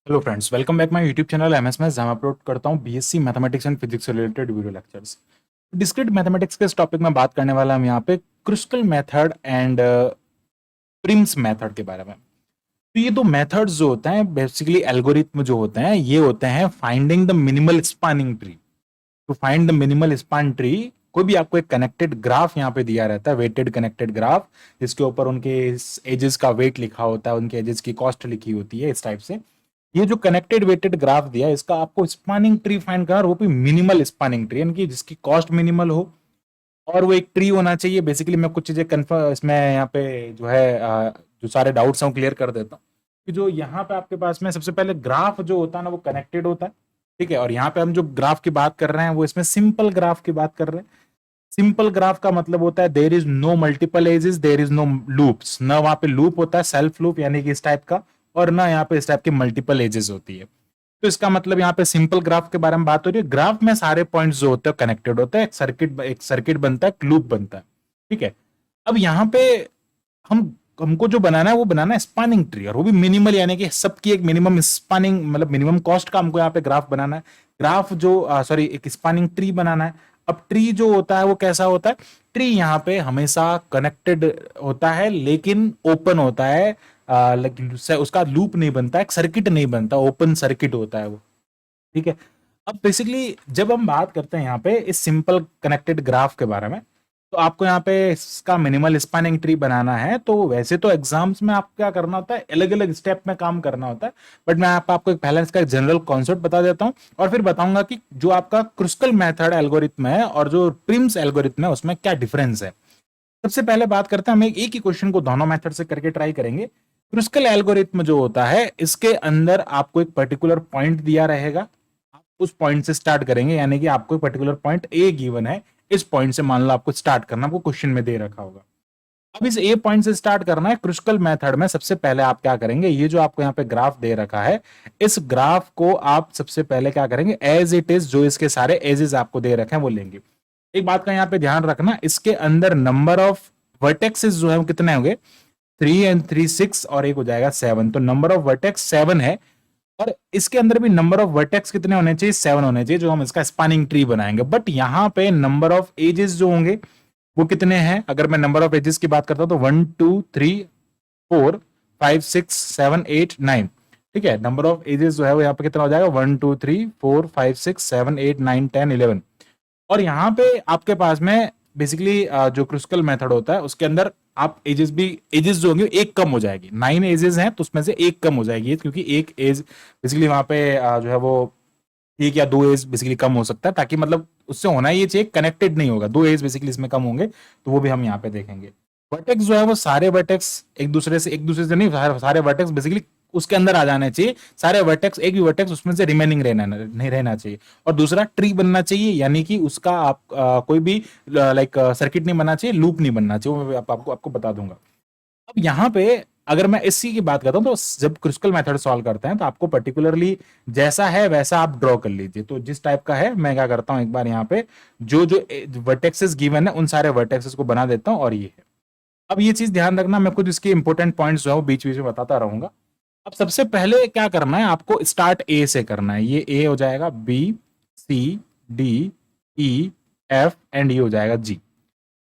Hello friends, welcome back my YouTube channel MS maths, जहां मैं upload करता हूं बीएससी मैथमेटिक्स एंड फिजिक्स से related video lectures. Discrete mathematics के इस टॉपिक में बात करने वाला हम यहाँ पे Kruskal method and Prim's method के बारे में। तो ये दो मेथड्स जो होते हैं बेसिकली एल्गोरिथम जो होते हैं, ये होते हैं finding the minimal spanning tree. To find the minimal span tree, कोई भी आपको एक कनेक्टेड ग्राफ यहाँ पे दिया रहता है, वेटेड कनेक्टेड ग्राफ, जिसके ऊपर उनके एजेस का वेट लिखा होता है, उनके एजेस की कॉस्ट लिखी होती है। इस टाइप से ये जो कनेक्टेड वेटेड ग्राफ दिया है, इसका आपको स्पानिंग ट्री फाइंड करना, और वो भी मिनिमल स्पानिंग ट्री, यानी कि जिसकी कॉस्ट मिनिमल हो और वो एक ट्री होना चाहिए। बेसिकली मैं कुछ चीजें कन्फर्म इसमें यहाँ पे जो है जो सारे डाउट्स हैं क्लियर कर देता हूँ कि जो यहाँ पे आपके पास में सबसे पहले ग्राफ जो होता है ना, वो कनेक्टेड होता है, ठीक है। और यहाँ पे हम जो ग्राफ की बात कर रहे हैं वो इसमें सिंपल ग्राफ की बात कर रहे हैं। सिंपल ग्राफ का मतलब होता है there is no multiple edges, there is no loops, ना वहां पे लूप होता है सेल्फ लूप यानी कि इस टाइप का, और ना यहाँ पे इस टाइप की मल्टीपल एजेस होती है। तो इसका मतलब यहाँ पे सिंपल ग्राफ के बारे में बात हो रही है। ग्राफ में सारे पॉइंट्स जो होते हैं कनेक्टेड होते हैं, एक सर्किट बनता है, एक लूप बनता है, ठीक है। अब यहाँ पे हम हमको जो बनाना है वो बनाना है स्पानिंग ट्री, और वो भी मिनिमल, यानी कि सबकी एक मिनिमम स्पानिंग मतलब मिनिमम कॉस्ट का हमको यहाँ पे ग्राफ बनाना है। ग्राफ जो सॉरी एक स्पानिंग ट्री बनाना है। अब ट्री जो होता है वो कैसा होता है? ट्री यहाँ पे हमेशा कनेक्टेड होता है लेकिन ओपन होता है, लेकिन उसका लूप नहीं बनता, एक सर्किट नहीं बनता, ओपन सर्किट होता है वो, ठीक है। अब बेसिकली जब हम बात करते हैं यहाँ पे इस सिंपल कनेक्टेड ग्राफ के बारे में, तो आपको यहाँ पे इसका मिनिमल स्पैनिंग ट्री बनाना है। तो वैसे तो एग्जाम्स में आपको क्या करना होता है, अलग अलग स्टेप में काम करना होता है, बट मैं आपको एक पहले इसका जनरल कॉन्सेप्ट बता देता हूँ, और फिर बताऊंगा कि जो आपका क्रुस्कल मेथड एल्गोरिथम है और जो प्रिम्स एल्गोरिथम है उसमें क्या डिफरेंस है। सबसे पहले बात करते हैं, हम एक ही क्वेश्चन को दोनों मेथड से करके ट्राई करेंगे। क्रुस्कल एल्गोरिथम जो होता है, इसके अंदर आपको एक पर्टिकुलर पॉइंट दिया रहेगा, आप उस पॉइंट से स्टार्ट करेंगे, यानी कि आपको एक पर्टिकुलर पॉइंट ए गिवन है, इस पॉइंट से मान लो आपको स्टार्ट करना, आपको क्वेश्चन में दे रखा होगा। अब इस ए पॉइंट से स्टार्ट करना है। क्रुस्कल मेथड में सबसे पहले आप क्या करेंगे, ये जो आपको यहाँ पे ग्राफ दे रखा है, इस ग्राफ को आप सबसे पहले क्या करेंगे, एज इट इज, जो इसके सारे एजेस आपको दे रखे हैं वो लेंगे। एक बात का यहाँ पे ध्यान रखना, इसके अंदर नंबर ऑफ वर्टेक्सेस जो है वो कितने होंगे, 3 और 3 6, और एक हो जाएगा 7। तो नंबर ऑफ वर्टेक्स 7 है, और इसके अंदर भी नंबर ऑफ वर्टेक्स कितने होने चाहिए, 7 होने चाहिए, जो हम इसका स्पानिंग ट्री बनाएंगे। बट यहाँ पे नंबर ऑफ एजेस जो होंगे वो कितने हैं, अगर मैं नंबर ऑफ एजेस की बात करता हूं तो 1 2 3 4 5 6 7 8 9, ठीक है। नंबर ऑफ एजेस जो है वो यहाँ पे कितना हो जाएगा, 1 2 3 4 5 6 7 8 9 10 11। और यहाँ पे आपके पास में बेसिकली जो क्रुस्कल मेथड होता है उसके अंदर आप एजेस जो होंगे एक कम हो जाएगी। 9 एजेस हैं तो उसमें से एक कम हो जाएगी, क्योंकि एक एज बेसिकली वहां पे जो है वो एक या दो एज बेसिकली कम हो सकता है, ताकि मतलब उससे होना ये चाहिए कनेक्टेड नहीं होगा, दो एज बेसिकली इसमें कम होंगे, तो वो भी हम यहाँ पे देखेंगे। वर्टेक्स जो है वो सारे वर्टेक्स एक दूसरे से नहीं, सारे वर्टेक्स बेसिकली उसके अंदर आ जाने चाहिए। सारे वर्टेक्स, एक भी वर्टेक्स उसमें से रिमेनिंग रहना नहीं रहना चाहिए। और दूसरा ट्री बनना चाहिए, यानी कि उसका आप कोई भी लाइक सर्किट नहीं बनना चाहिए, लूप नहीं बनना चाहिए, वो मैं आपको बता दूंगा। अब यहाँ पे अगर मैं इसी की बात करता हूँ, तो जब क्रिस्कल मेथड सॉल्व करते हैं तो आपको पर्टिकुलरली जैसा है वैसा आप ड्रॉ कर लीजिए। तो जिस टाइप का है मैं क्या करता हूँ, एक बार यहाँ पे जो जो वर्टेक्सेस गिवन है उन सारे वर्टेक्सेस को बना देता हूँ, और ये है। अब ये चीज ध्यान रखना, मैं खुद इसके इंपॉर्टेंट पॉइंट्स जो है वो बीच बीच में बताता रहूंगा। अब सबसे पहले क्या करना है, आपको स्टार्ट ए से करना है। ये ए हो जाएगा, B C D E F and ये हो जाएगा जी।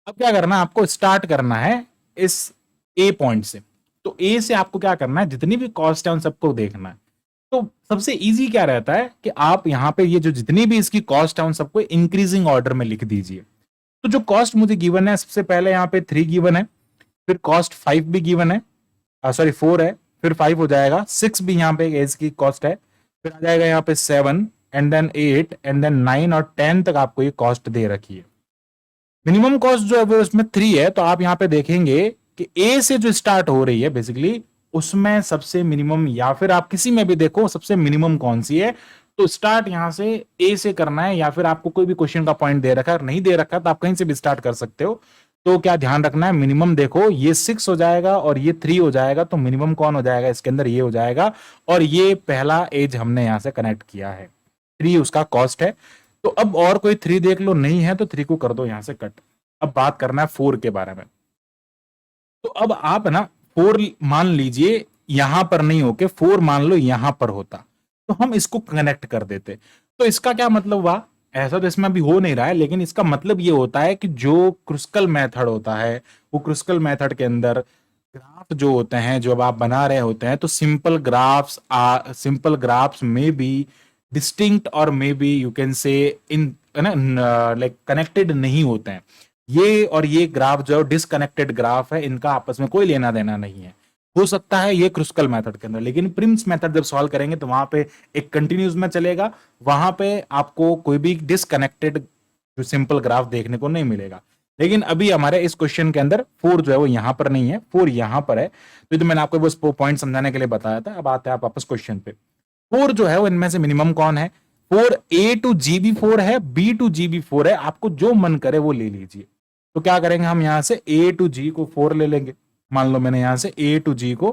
अब क्या करना है, आपको स्टार्ट करना है इस ए पॉइंट से। तो ए से आपको क्या करना है, जितनी भी कॉस्ट है उन सबको देखना है। तो सबसे इजी क्या रहता है कि आप यहाँ पे ये जो जितनी भी इसकी कॉस्ट है उन सबको इंक्रीजिंग ऑर्डर में लिख दीजिए। तो जो कॉस्ट मुझे गिवन है, सबसे पहले यहाँ पे 3 गिवन है, फिर कॉस्ट 5 भी गिवन है, सॉरी 4 है, फिर 5 हो जाएगा, 6 भी यहाँ पे एज की कॉस्ट है, फिर आ जाएगा यहाँ पे 7 एंड देन 8 एंड देन 9 और 10 तक आपको ये कॉस्ट दे रखी है। मिनिमम कॉस्ट जो है वो उसमें 3 है। तो आप यहाँ पे देखेंगे कि ए से जो स्टार्ट हो रही है बेसिकली उसमें सबसे मिनिमम, या फिर आप किसी में भी देखो सबसे मिनिमम कौन सी है, तो स्टार्ट यहां से ए से करना है। या फिर आपको कोई भी क्वेश्चन का पॉइंट दे रखा है, नहीं दे रखा तो आप कहीं से भी स्टार्ट कर सकते हो। तो क्या ध्यान रखना है, मिनिमम देखो ये 6 हो जाएगा और ये 3 हो जाएगा, तो मिनिमम कौन हो जाएगा इसके अंदर, ये हो जाएगा। और ये पहला एज हमने यहां से कनेक्ट किया है, 3 उसका कॉस्ट है। तो अब और कोई 3 देख लो, नहीं है तो 3 को कर दो यहां से कट। अब बात करना है 4 के बारे में। तो अब आप ना 4 मान लीजिए, यहां पर नहीं होके 4 मान लो यहां पर होता तो हम इसको कनेक्ट कर देते। तो इसका क्या मतलब हुआ, ऐसा तो इसमें अभी हो नहीं रहा है, लेकिन इसका मतलब ये होता है कि जो क्रुस्कल मेथड होता है, वो क्रुस्कल मेथड के अंदर ग्राफ जो होते हैं, जब आप बना रहे होते हैं, तो सिंपल ग्राफ्स में बी डिस्टिंक्ट और may be you can say इन ना लाइक कनेक्टेड नहीं होते हैं। ये और ये ग्राफ जो डिसकनेक्टेड ग्राफ है, इनका आपस में कोई लेना देना नहीं है। हो सकता है ये क्रुस्कल मेथड के अंदर, लेकिन प्रिम्स मेथड जब सॉल्व करेंगे तो वहां पे एक कंटिन्यूस में चलेगा, वहां पे आपको कोई भी डिसकनेक्टेड जो सिंपल ग्राफ देखने को नहीं मिलेगा। लेकिन अभी हमारे इस क्वेश्चन के अंदर 4 जो है वो यहां पर नहीं है, 4 यहां पर है। तो मैंने आपको बस पॉइंट समझाने के लिए बताया था। अब आते हैं आप वापस क्वेश्चन पे। 4 जो है वो इनमें से मिनिमम कौन है, 4 ए टू जी बी 4 है, बी टू जी बी 4 है, आपको जो मन करे वो ले लीजिए। तो क्या करेंगे, हम यहां से ए टू जी को 4 ले लेंगे। मान लो मैंने यहां से ए टू जी को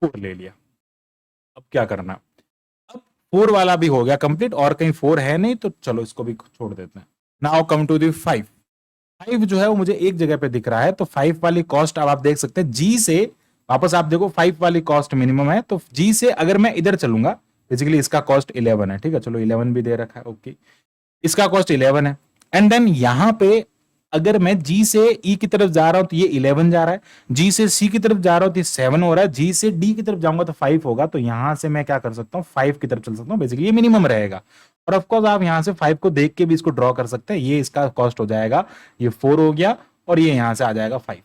4 ले लिया। अब क्या करना, अब 4 वाला भी हो गया कंप्लीट, और कहीं 4 है नहीं तो चलो इसको भी छोड़ देते हैं। नाउ कम टू दी 5। 5 जो है वो मुझे एक जगह पे दिख रहा है, तो 5 वाली कॉस्ट अब आप देख सकते हैं जी से, वापस आप देखो 5 वाली कॉस्ट मिनिमम है, तो जी से अगर मैं इधर चलूंगा, बेसिकली इसका कॉस्ट 11 है, ठीक है, चलो 11 भी दे रखा है, ओके, इसका कॉस्ट 11 है। एंड देन यहां पे अगर मैं जी से ई की तरफ जा रहा हूं तो ये 11 जा रहा है, जी से सी की तरफ जा रहा हूं तो ये 7 हो रहा है, जी से डी की तरफ जाऊंगा तो 5 होगा। तो यहां से मैं क्या कर सकता हूं, 5 की तरफ चल सकता हूं, बेसिकली ये मिनिमम रहेगा। और ऑफकोर्स आप यहां से 5 को देख के भी इसको ड्रॉ कर सकते हैं। ये इसका कॉस्ट हो जाएगा, ये 4 हो गया, और ये यहां से आ जाएगा 5।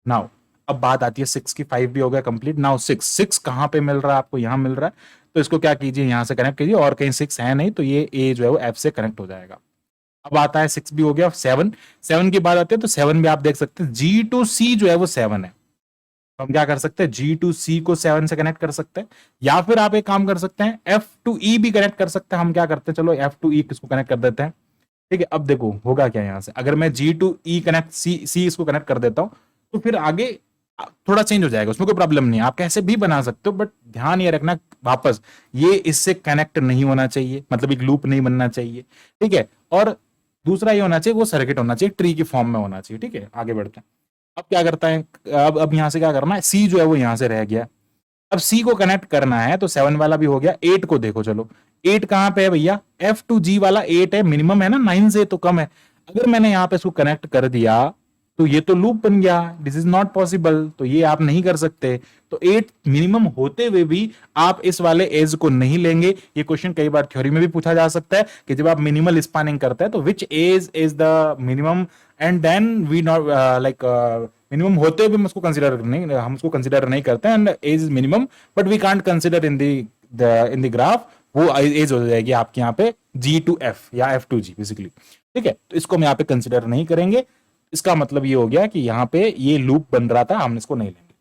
नाउ अब बात आती है 6 की। 5 भी हो गया कंप्लीट। नाउ 6 कहां पे मिल रहा है आपको, यहां मिल रहा है, तो इसको क्या कीजिए, यहां से कनेक्ट कीजिए, और कहीं 6 है नहीं तो ये ए जो है वो एफ से कनेक्ट हो जाएगा। अब आता है 6 भी हो गया, 7 की बात आती है तो 7 भी आप देख सकते हैं, जी टू सी जो है वो 7 है, तो हम क्या कर सकते हैं, जी टू सी को 7 से कनेक्ट कर सकते हैं, या फिर आप एक काम कर सकते हैं, एफ टू ई भी कनेक्ट कर सकते हैं। हम क्या करते हैं, चलो एफ टू ई किसको कनेक्ट कर देते हैं, ठीक है। अब देखो होगा क्या, यहां से अगर मैं जी टू ई कनेक्ट सी इसको कनेक्ट कर देता हूं तो फिर आगे थोड़ा चेंज हो जाएगा, उसमें कोई प्रॉब्लम नहीं है, आप कैसे भी बना सकते हो, बट ध्यान ये रखना वापस ये इससे कनेक्ट नहीं होना चाहिए, मतलब एक लूप नहीं बनना चाहिए, ठीक है। और दूसरा ये होना चाहिए, वो सर्किट होना चाहिए, ट्री की फॉर्म में होना चाहिए, ठीक है। आगे बढ़ते हैं। अब क्या करता है, अब यहां से क्या करना है, सी जो है वो यहां से रह गया। अब सी को कनेक्ट करना है तो 7 वाला भी हो गया। 8 को देखो, चलो 8 कहां पे है भैया, एफ टू जी वाला 8 है, मिनिमम है ना, 9 से तो कम है। अगर मैंने यहां पे इसको कनेक्ट कर दिया तो ये तो लूप बन गया, दिस इज नॉट पॉसिबल, तो ये आप नहीं कर सकते। तो 8 मिनिमम होते हुए भी आप इस वाले एज को नहीं लेंगे। ये क्वेश्चन कई बार थ्योरी में भी पूछा जा सकता है कि जब आप मिनिमल स्पैनिंग करते हैं तो which edge is the minimum, and then we not like minimum होते हुए हम उसको कंसिडर नहीं करते हैं, and edge is minimum but we can't consider in the graph, वो एज हो जाएगी आपके यहाँ पे जी टू एफ या एफ टू जी बेसिकली, ठीक है। तो इसको हम यहाँ पे कंसिडर नहीं करेंगे। इसका मतलब ये हो गया कि यहाँ पे ये लूप बन रहा था, हम इसको नहीं लेंगे।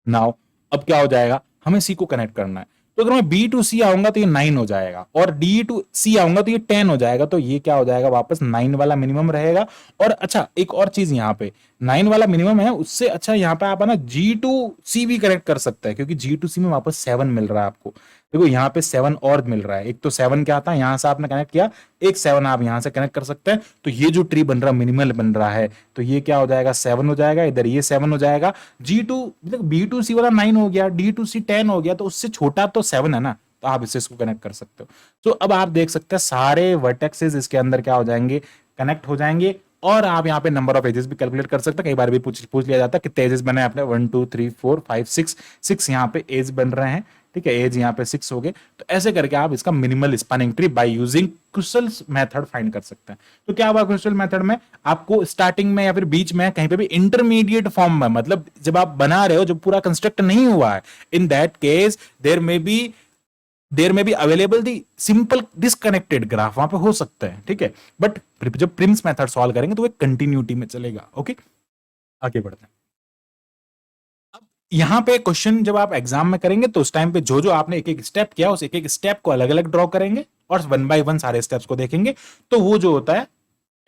नाउ अब क्या हो जाएगा, हमें सी को कनेक्ट करना है, तो अगर मैं बी टू सी आऊंगा तो ये 9 हो जाएगा, और डी टू सी आऊंगा तो ये 10 हो जाएगा। तो ये क्या हो जाएगा, वापस 9 वाला मिनिमम रहेगा। और अच्छा एक और चीज यहाँ पे 9 वाला मिनिमम है, उससे अच्छा यहाँ पे आप है ना जी टू सी भी कनेक्ट कर सकते हैं, क्योंकि जी टू सी में वापस 7 मिल रहा है आपको। देखो यहाँ पे 7 और मिल रहा है, एक तो 7 क्या था, यहां से आपने कनेक्ट किया, एक 7 आप यहां से कनेक्ट कर सकते हैं। तो ये जो ट्री बन रहा है मिनिमल बन रहा है, तो ये क्या हो जाएगा, 7 हो जाएगा, इधर ये 7 हो जाएगा। जी टू बी टू सी वाला 9 हो गया, डी टू सी 10 हो गया, तो उससे छोटा तो 7 है ना, तो आप इससे इसको कनेक्ट कर सकते हो। तो अब आप देख सकते हैं सारे वर्टेक्सेस इसके अंदर क्या हो जाएंगे, कनेक्ट हो जाएंगे। और आप यहाँ पे नंबर ऑफ एजेस भी कैलकुलेट कर सकते हैं। कई बार भी पूछ लिया जाता है कितने एजेस बने आपने, 1 2 3 4 5 6 यहाँ पे एज बन रहे हैं, ठीक है, एज यहाँ पे 6 हो गए। तो ऐसे करके आप इसका minimal spanning tree by using Kruskal method find कर सकते हैं। तो क्या हुआ, क्रुस्कल मेथड में आपको स्टार्टिंग में या फिर बीच में कहीं पे भी इंटरमीडिएट फॉर्म में, मतलब जब आप बना रहे हो, जब पूरा कंस्ट्रक्ट नहीं हुआ है, इन दैट केस देर में be available the simple disconnected graph वहां पे हो सकते हैं, ठीक है। बट जब प्रिम्स मेथड सॉल्व करेंगे तो वो कंटिन्यूटी में चलेगा। ओके, आगे बढ़ते हैं। अब यहां पे क्वेश्चन जब आप एग्जाम में करेंगे तो उस टाइम पे जो जो आपने एक एक स्टेप किया, उस एक एक स्टेप को अलग अलग ड्रॉ करेंगे और 1 बाय 1 सारे स्टेप्स को देखेंगे। तो वो जो होता है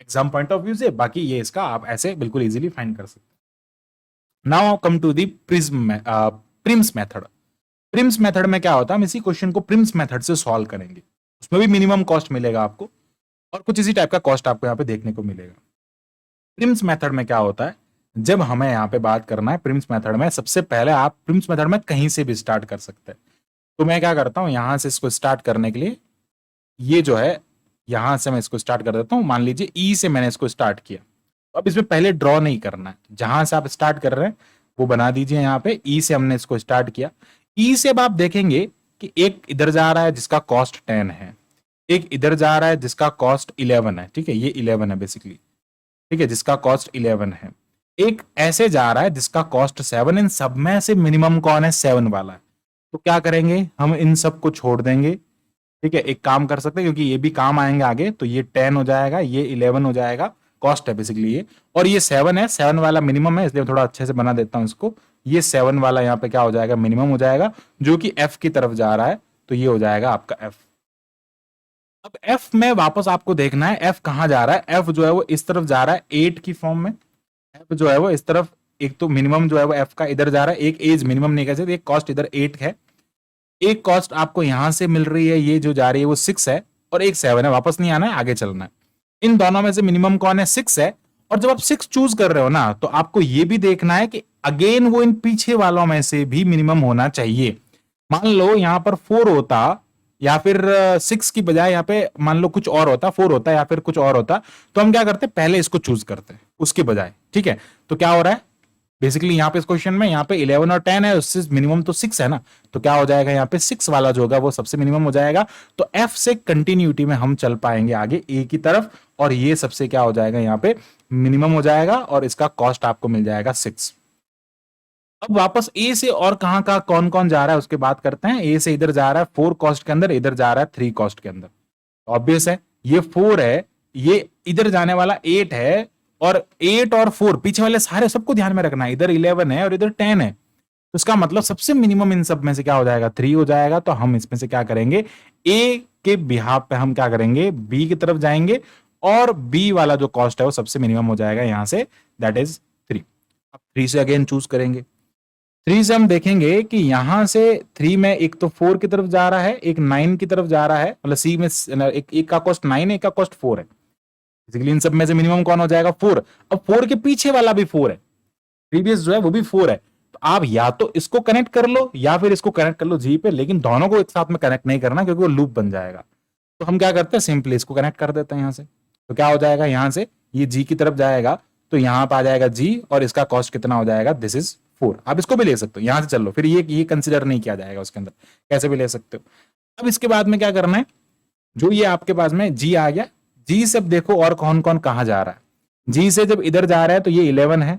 एग्जाम पॉइंट ऑफ व्यू से, बाकी ये इसका आप ऐसे बिल्कुल इजीली फाइंड कर सकते हैं। Now come to the Prim's method. Prim's method में क्या होता है, हम इसी क्वेश्चन को प्रिम्स मेथड से सॉल्व करेंगे। उसमें भी मिनिमम कॉस्ट मिलेगा आपको, और कुछ इसी टाइप का कॉस्ट आपको यहाँ पे देखने को मिलेगा। प्रिम्स मेथड में क्या होता है, जब हमें यहाँ पे बात करना है प्रिम्स मेथड में, सबसे पहले आप प्रिम्स मेथड में कहीं से भी स्टार्ट कर सकते हैं। तो मैं क्या करता हूँ, यहां से इसको स्टार्ट करने के लिए ये जो है, यहां से मैं इसको स्टार्ट कर देता हूँ। मान लीजिए ई से मैंने इसको स्टार्ट किया, तो अब इसमें पहले ड्रॉ नहीं करना है, जहां से आप स्टार्ट कर रहे हैं वो बना दीजिए। यहाँ पे ई से हमने इसको स्टार्ट किया। ई से अब आप देखेंगे कि एक इधर जा रहा है जिसका कॉस्ट 10 है, एक इधर जा रहा है जिसका कॉस्ट 11 है, ठीक है, ये 11 है बेसिकली, ठीक है, जिसका कॉस्ट 11 है। एक ऐसे जा रहा है जिसका कॉस्ट 7, इन सब में से मिनिमम कौन है, 7 वाला है। तो क्या करेंगे, हम इन सब को छोड़ देंगे, ठीक है। एक काम कर सकते हैं क्योंकि ये भी काम आएंगे आगे, तो ये 10 हो जाएगा, ये 11 हो जाएगा, कॉस्ट है बेसिकली ये, और ये 7 है, 7 वाला मिनिमम है, इसलिए थोड़ा अच्छे से बना देता हूं इसको। ये 7 वाला यहाँ पे क्या हो जाएगा, मिनिमम हो जाएगा, जो कि एफ की तरफ जा रहा है, तो ये हो जाएगा आपका एफ। अब एफ में वापस आपको देखना है एफ कहां जा रहा है। एफ जो है वो इस तरफ जा रहा है 8 की फॉर्म में, एफ जो है वो इस तरफ, एक तो मिनिमम जो है वो एफ का इधर जा रहा है, एक एज मिनिमम नहीं कह सकते, एक कॉस्ट इधर 8 है, एक कॉस्ट आपको यहां से मिल रही है, ये जो जा रही है वो 6 है, और एक 7 है, वापस नहीं आना है, आगे चलना है। इन दोनों में से मिनिमम कौन है, 6 है। और जब आप 6 चूज कर रहे हो ना, तो आपको ये भी देखना है कि अगेन वो इन पीछे वालों में से भी मिनिमम होना चाहिए। मान लो यहां पर 4 होता, या फिर 6 की बजाय यहाँ पे मान लो कुछ और होता, 4 होता या फिर कुछ और होता, तो हम क्या करते, पहले इसको चूज करते उसके बजाय, ठीक है। तो क्या हो रहा है बेसिकली यहाँ पे इस क्वेश्चन में, यहाँ पे 11 और 10 है, उससे मिनिमम तो 6 है ना, तो क्या हो जाएगा यहाँ पे 6 वाला जो होगा वो सबसे मिनिमम हो जाएगा। तो एफ से कंटिन्यूटी में हम चल पाएंगे आगे ए की तरफ, और ये सबसे क्या हो जाएगा यहाँ पे मिनिमम हो जाएगा, और इसका कॉस्ट आपको मिल जाएगा 6। अब वापस ए से और कहां कहां कौन कौन जा रहा है उसके बात करते हैं। ए से इधर जा रहा है 4 कॉस्ट के अंदर, इधर जा रहा है 3 कॉस्ट के अंदर, ऑब्वियस है, ये 4 है, ये इधर जाने वाला 8 है, और 8 और 4 पीछे वाले सारे सबको ध्यान में रखना है, इधर 11 है और इधर 10 है, तो इसका मतलब सबसे मिनिमम इन सब में से क्या हो जाएगा, 3 हो जाएगा। तो हम इसमें से क्या करेंगे, ए के बिहाफ पे हम क्या करेंगे, बी की तरफ जाएंगे, और बी वाला जो कॉस्ट है वो सबसे मिनिमम हो जाएगा यहां से, दैट इज 3। अब 3 से अगेन चूज करेंगे। 3 से हम देखेंगे कि यहां से 3 में एक तो 4 की तरफ जा रहा है, एक 9 की तरफ जा रहा है, मतलब सी में एक का कॉस्ट 9 है, एक का कॉस्ट 4 है, बेसिकली इन सब में से मिनिमम कौन हो जाएगा, 4। अब 4 के पीछे वाला भी 4 है, प्रीवियस जो है वो भी 4 है, तो आप या तो इसको कनेक्ट कर लो या फिर इसको कनेक्ट कर लो जी पे, लेकिन दोनों को एक साथ में कनेक्ट नहीं करना क्योंकि वो लूप बन जाएगा। तो हम क्या करते हैं, सिंपली इसको कनेक्ट कर देते हैं यहां से। तो क्या हो जाएगा, यहां से ये जी की तरफ जाएगा, तो यहां पर आ जाएगा जी, और इसका कॉस्ट कितना हो जाएगा, दिस इज 4। आप इसको भी ले सकते हो, यहां से चल लो, फिर ये कंसिडर नहीं किया जाएगा उसके अंदर, कैसे भी ले सकते हो। अब इसके बाद में क्या करना है, जो ये आपके पास में जी आ गया, जी से अब देखो और कौन कौन कहां जा रहा है। जी से जब इधर जा रहा है तो ये 11 है,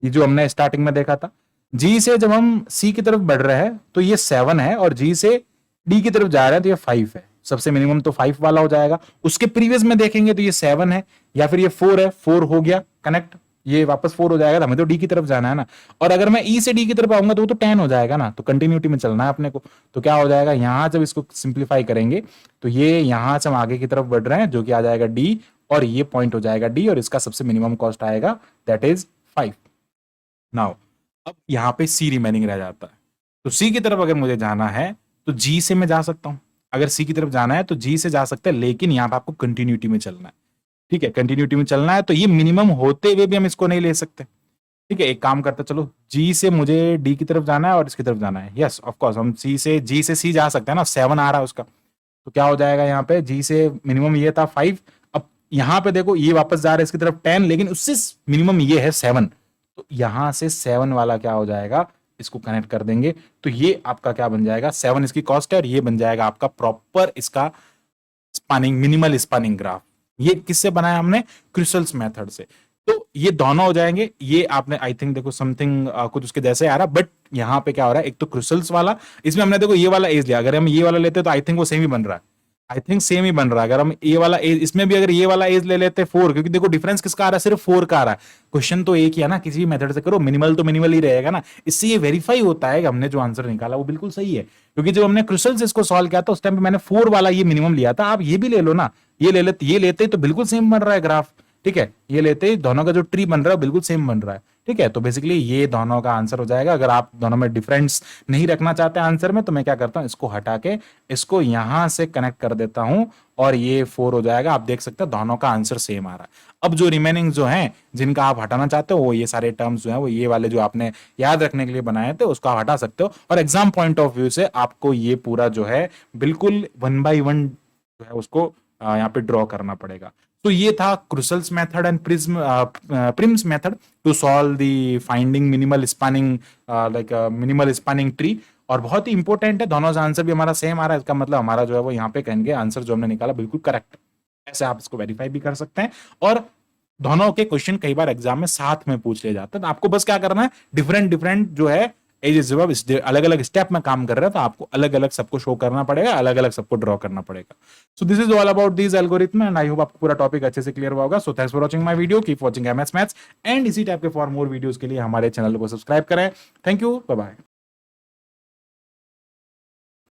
ये जो हमने स्टार्टिंग में देखा था। जी से जब हम सी की तरफ बढ़ रहे हैं तो ये 7 है, और जी से डी की तरफ जा रहे हैं तो ये 5 है, सबसे मिनिमम तो 5 वाला हो जाएगा। उसके प्रीवियस में देखेंगे तो ये 7 है, या फिर ये 4 है, 4 हो गया कनेक्ट, ये वापस 4 हो जाएगा, हमें तो डी की तरफ जाना है ना। और अगर मैं ई से डी की तरफ आऊंगा तो वो तो 10 हो जाएगा ना, तो कंटिन्यूटी में चलना है अपने को। तो क्या हो जाएगा, यहां जब इसको सिंप्लीफाई करेंगे तो ये यहां से हम आगे की तरफ बढ़ रहे हैं, जो कि आ जाएगा डी, और ये पॉइंट हो जाएगा डी, और इसका सबसे मिनिमम कॉस्ट आएगा, दैट इज 5। नाउ अब यहां पे सी रिमेनिंग रह जाता है, तो सी की तरफ अगर मुझे जाना है तो जी से मैं जा सकता हूं, अगर सी की तरफ जाना है तो जी से जा सकते हैं, लेकिन यहां पे आपको कंटिन्यूटी में चलना है, ठीक है, कंटिन्यूटी में चलना है। तो ये मिनिमम होते हुए भी हम इसको नहीं ले सकते, ठीक है। एक काम करते चलो, जी से मुझे डी की तरफ जाना है और इसकी तरफ जाना है, यस ऑफ कोर्स हम सी से जी से सी जा सकते हैं ना, 7 आ रहा है उसका, तो क्या हो जाएगा यहाँ पे, जी से मिनिमम ये था 5, अब यहाँ पे देखो ये वापस जा रहा है इसकी तरफ 10, लेकिन उससे मिनिमम ये है 7, तो यहां से 7 वाला क्या हो जाएगा, इसको कनेक्ट कर देंगे, तो ये आपका क्या बन जाएगा, 7 इसकी कॉस्ट है, और ये बन जाएगा आपका प्रॉपर इसका स्पैनिंग, मिनिमल स्पैनिंग ग्राफ। ये किससे बनाया हमने, क्रिस्टल्स मेथड से। तो ये दोनों हो जाएंगे, ये आपने आई थिंक देखो समथिंग कुछ उसके जैसे आ रहा, बट यहाँ पे क्या हो रहा है, एक तो क्रिस्टल्स वाला, इसमें हमने देखो ये वाला एज लिया, अगर हम ये वाला लेते तो आई थिंक वो सेम ही बन रहा है, आई थिंक सेम ही बन रहा है। अगर हम ये वाला एज, इसमें भी अगर ये वाला एज ले लेते 4, क्योंकि देखो डिफरेंस किसका आ रहा है, सिर्फ 4 का आ रहा है। क्वेश्चन तो एक ही है ना, किसी भी मेथड से करो मिनिमल तो मिनिमल ही रहेगा ना, इससे ये वेरीफाई होता है कि हमने जो आंसर निकाला वो बिल्कुल सही है। क्योंकि जब हमने क्रिस्टल्स इसको सॉल्व किया था उस टाइम पे मैंने 4 वाला ये मिनिमम लिया था, आप ये भी ले लो ना, ये लेते तो बिल्कुल सेम बन रहा है ग्राफ। ठीक है, ये लेते ही दोनों का जो ट्री बन रहा है बिल्कुल सेम बन रहा है। ठीक है, तो बेसिकली ये दोनों का आंसर हो जाएगा। अगर आप दोनों में डिफरेंस नहीं रखना चाहते आंसर में, तो मैं क्या करता हूं, इसको हटा के इसको यहां से कनेक्ट कर देता हूं और ये 4 हो जाएगा। आप देख सकते हैं दोनों का आंसर सेम आ रहा है। अब जो रिमेनिंग जो है जिनका आप हटाना चाहते हो, वो ये सारे टर्म्स जो है वो ये वाले जो आपने याद रखने के लिए बनाए थे उसको आप हटा सकते हो, और एग्जाम पॉइंट ऑफ व्यू से आपको ये पूरा जो है बिल्कुल 1 by 1 जो है उसको यहाँ पे ड्रॉ करना पड़ेगा। तो ये था Kruskal's method and Prim's method to solve the finding minimal spanning like minimal spanning tree, और बहुत ही इंपॉर्टेंट है। दोनों का आंसर भी हमारा सेम आ रहा है, इसका मतलब हमारा जो है वो यहाँ पे कहेंगे आंसर जो हमने निकाला बिल्कुल करेक्ट। ऐसे आप इसको वेरीफाई भी कर सकते हैं, और दोनों के क्वेश्चन कई बार एग्जाम में साथ में पूछ लिए जाते हैं। तो आपको बस क्या करना है, डिफरेंट डिफरेंट जो है जवाब अलग अलग स्टेप में काम कर रहे हैं, तो आपको अलग अलग सबको शो करना पड़ेगा, अलग अलग सबको ड्रॉ करना पड़ेगा। So this is all about this algorithm, and I hope आपको पूरा टॉपिक अच्छे से क्लियर हुआ होगा। So thanks for watching my video, keep watching MS maths, and इसी टाइप के फॉर मोर वीडियोस के लिए हमारे चैनल को सब्सक्राइब करें। Thank you, bye bye.